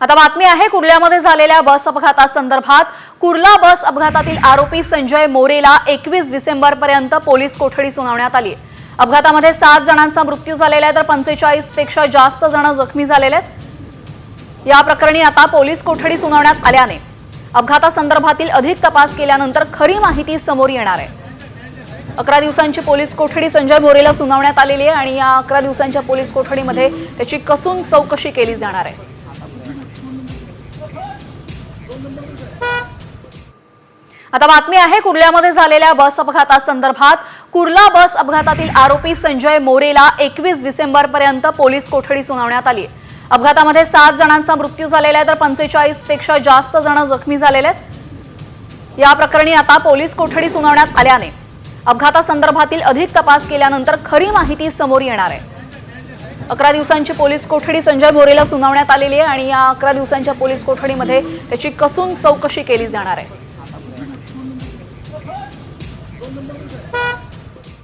आता बातमी आहे कुर्ल्यामध्ये झालेल्या बस अपघातासंदर्भात। कुर्ला बस अपघातातील आरोपी संजय मोरेला 21 डिसेंबर पर्यंत पोलीस कोठडी सुनावण्यात आली। अपघातामध्ये 7 जणांचा मृत्यू झालेला आहे तर 45 पेक्षा जास्त जण जखमी झालेले आहेत। या प्रकरणी आता पोलीस कोठडी सुनावण्यात आल्याने अपघातासंदर्भातील अधिक तपास केल्यानंतर खरी माहिती समोर येणार आहे। 11 दिवसांची पोलीस कोठडी संजय मोरेला सुनावण्यात आलेली आहे आणि या 11 दिवसांच्या पोलीस कोठडीमध्ये त्याची कसून चौकशी केली जाणार आहे। आता बातमी आहे कुर्ल्यामध्ये झालेल्या बस अपघातासंदर्भात। कुर्ला बस अपघातातील आरोपी संजय मोरेला 21 डिसेंबर पर्यंत पोलीस कोठडी सुनावण्यात आली। अपघातामध्ये 7 जणांचा मृत्यू झालेला आहे तर 45 पेक्षा जास्त जण जखमी झालेले आहेत। या प्रकरणी आता पोलीस कोठडी सुनावण्यात आल्याने अपघातासंदर्भातील अधिक तपास केल्यानंतर खरी माहिती समोर येणार आहे। 11 दिवसांची पोलीस कोठडी संजय मोरेला सुनावण्यात आलेली आहे आणि या 11 दिवसांच्या पोलीस कोठडीमध्ये त्याची कसून चौकशी केली जाणार आहे।